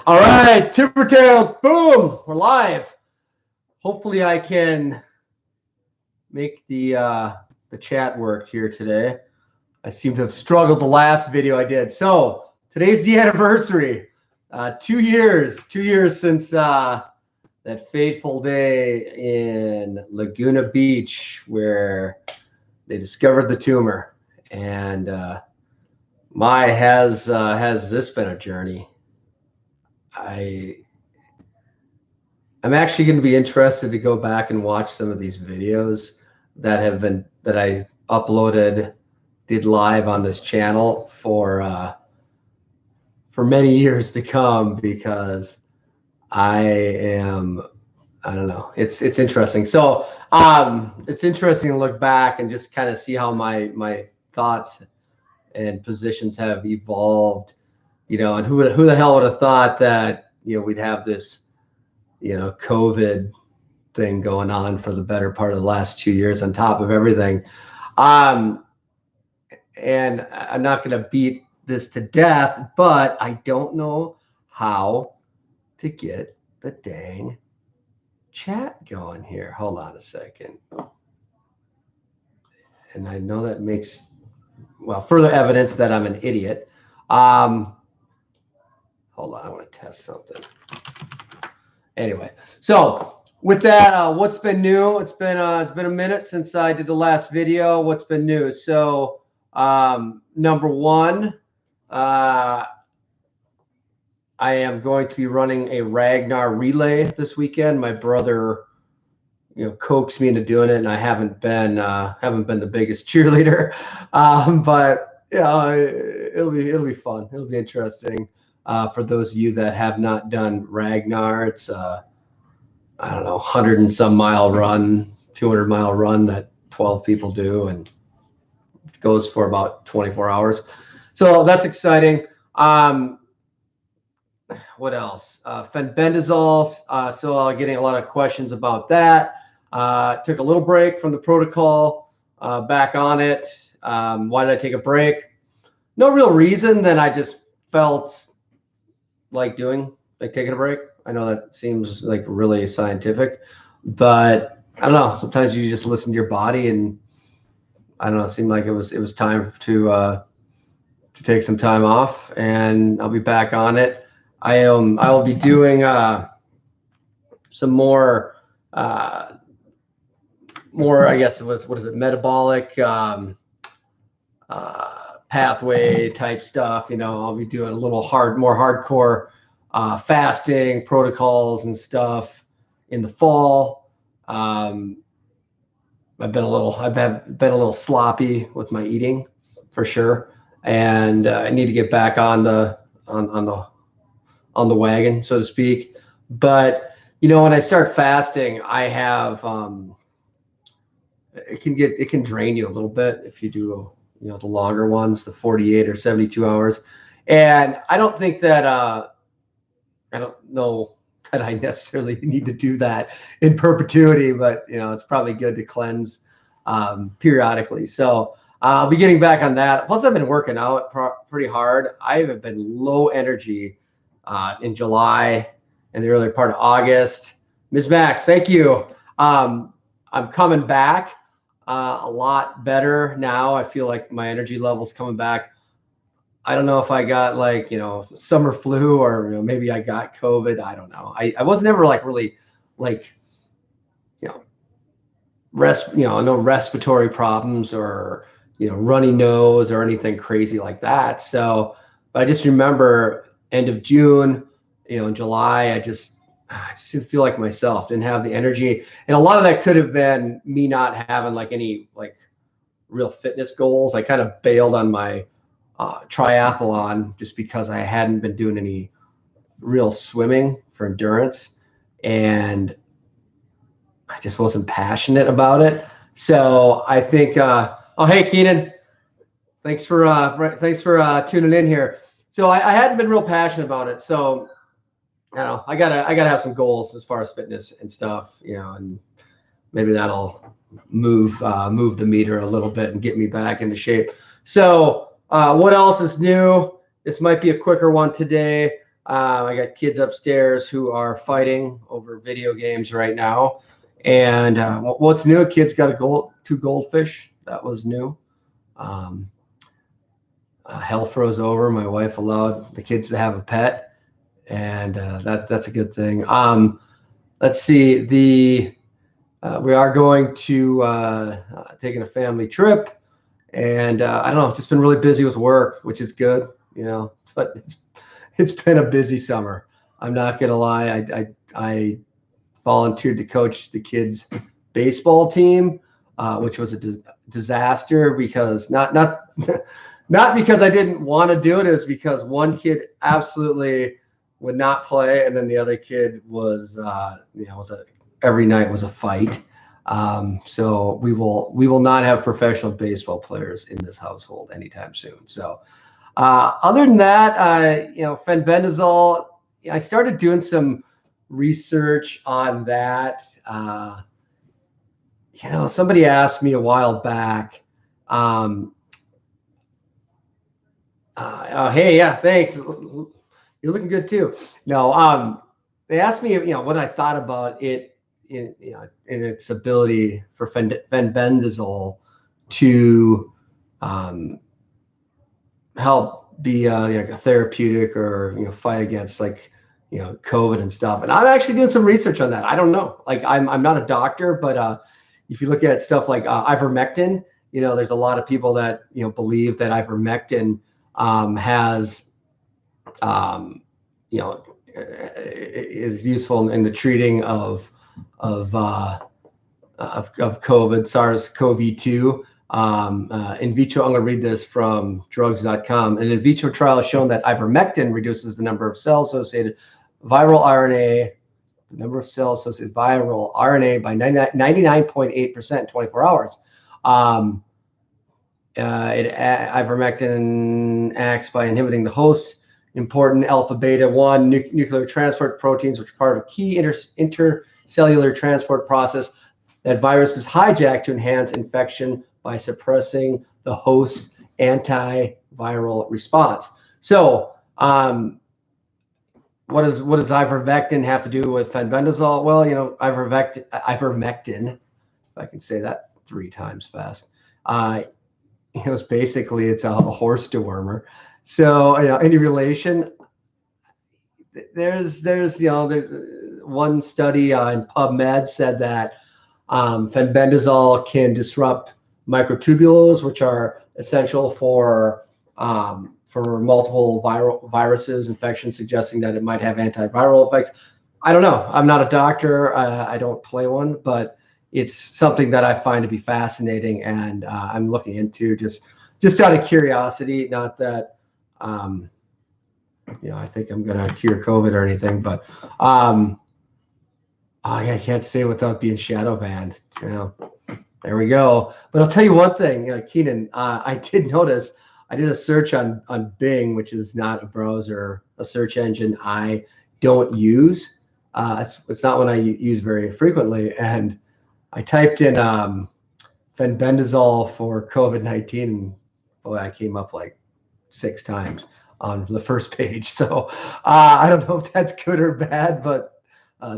All right, Timber Tales, boom, we're live. Hopefully I can make the chat work here today. I seem to have struggled the last video I did. So today's the anniversary. 2 years since that fateful day in Laguna Beach where they discovered the tumor. And has this been a journey? I'm actually going to be interested to go back and watch some of these videos that I uploaded, did live on this channel for many years to come, because I don't know, it's interesting. So it's interesting to look back and just kind of see how my thoughts and positions have evolved, and who the hell would have thought that, we'd have this, COVID thing going on for the better part of the last 2 years on top of everything. And I'm not going to beat this to death, but I don't know how to get the dang chat going here. Hold on a second. And I know that makes, further evidence that I'm an idiot. Hold on, I want to test something. Anyway, so with that, what's been new? It's been a minute since I did the last video. What's been new? So number one, I am going to be running a Ragnar relay this weekend. My brother, coaxed me into doing it, and I haven't been the biggest cheerleader, but it'll be fun. It'll be interesting. For those of you that have not done Ragnar, it's I don't know, 100 and some mile run, 200 mile run that 12 people do, and it goes for about 24 hours. So that's exciting. What else? Fenbendazole. So I'm getting a lot of questions about that. Took a little break from the protocol, back on it. Why did I take a break? No real reason. Then I just felt like taking a break. I know that seems like really scientific, but I don't know. Sometimes you just listen to your body, and I don't know. It seemed like it was time to take some time off, and I'll be back on it. I will be doing some more I guess what is it, metabolic pathway type stuff. I'll be doing a little more hardcore fasting protocols and stuff in the fall. I've been a little sloppy with my eating, for sure, and I need to get back on the wagon, so to speak. But when I start fasting, I have it can drain you a little bit if you do the longer ones, the 48 or 72 hours. And I don't think that I don't know that I necessarily need to do that in perpetuity, but it's probably good to cleanse periodically. So I'll be getting back on that. Plus, I've been working out pretty hard. I have been low energy in July and the early part of August. Ms. Max, thank you. I'm coming back a lot better now. I feel like my energy level's coming back. I don't know if I got summer flu, or maybe I got COVID. I don't know. I was never really no respiratory problems or runny nose or anything crazy like that. So, but I just remember end of June, in July, I just didn't feel like myself, didn't have the energy. And a lot of that could have been me not having any real fitness goals. I kind of bailed on my triathlon just because I hadn't been doing any real swimming for endurance, and I just wasn't passionate about it. So I think, oh, hey, Keenan, thanks for tuning in here. So I hadn't been real passionate about it. So I don't know, I gotta have some goals as far as fitness and stuff, and maybe that'll move the meter a little bit and get me back into shape. So what else is new? This might be a quicker one today. I got kids upstairs who are fighting over video games right now. And what's new? Kids got two goldfish. That was new. Um, Hell froze over. My wife allowed the kids to have a pet, and that's a good thing. Let's see. We are going to taking a family trip, and I don't know. Just been really busy with work, which is good, But it's been a busy summer. I'm not gonna lie. I volunteered to coach the kids' baseball team, which was a disaster because not not because I didn't want to do it. It was because one kid absolutely would not play, and then the other kid was every night was a fight. So we will not have professional baseball players in this household anytime soon. So other than that, Fenbendazole, I started doing some research on that. Somebody asked me a while back. Hey, yeah, thanks. You're looking good too. No, they asked me, what I thought about it in its ability for Fenbendazole to help be like a therapeutic or fight against COVID and stuff. And I'm actually doing some research on that. I don't know. Like I'm not a doctor, but if you look at stuff like ivermectin, there's a lot of people that believe that ivermectin has is useful in the treating of COVID, SARS-CoV-2. In vitro, I'm going to read this from drugs.com. An in vitro trial has shown that ivermectin reduces the number of cell-associated viral RNA, by 99.8% in 24 hours. Ivermectin acts by inhibiting the host important alpha beta 1 nuclear transport proteins, which are part of a key intercellular transport process that viruses hijack to enhance infection by suppressing the host's antiviral response. So, what does ivermectin have to do with Fenbendazole? Well, ivermectin, if I can say that 3 times fast, it's basically it's a horse dewormer. So, any relation? There's one study in PubMed said that Fenbendazole can disrupt microtubules, which are essential for multiple viruses, infections, suggesting that it might have antiviral effects. I don't know. I'm not a doctor. I don't play one, but it's something that I find to be fascinating, and I'm looking into just out of curiosity. Not that I think I'm going to cure COVID or anything, but I can't say without being shadow banned. There we go. But I'll tell you one thing, Keenan. I did notice. I did a search on Bing, which is not a browser, a search engine I don't use. It's not one I use very frequently, and I typed in Fenbendazole for COVID-19, and boy, I came up like 6 times on the first page. So I don't know if that's good or bad, but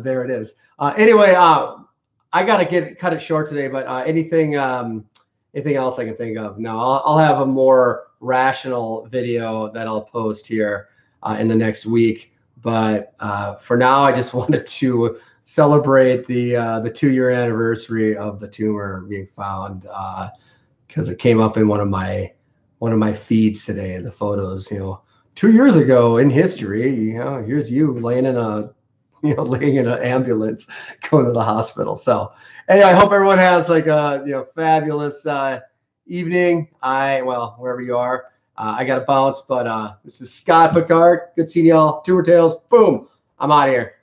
there it is. Anyway, I gotta cut it short today. But anything else I can think of? No, I'll have a more rational video that I'll post here in the next week. But for now, I just wanted to celebrate the 2-year anniversary of the tumor being found, because it came up in one of my feeds today. The photos, 2 years ago in history, here's you laying in an ambulance, going to the hospital. So anyway, I hope everyone has like a fabulous evening. Wherever you are. I got to bounce, but this is Scott Pekarek. Good seeing y'all. Tumor Tales. Boom. I'm out of here.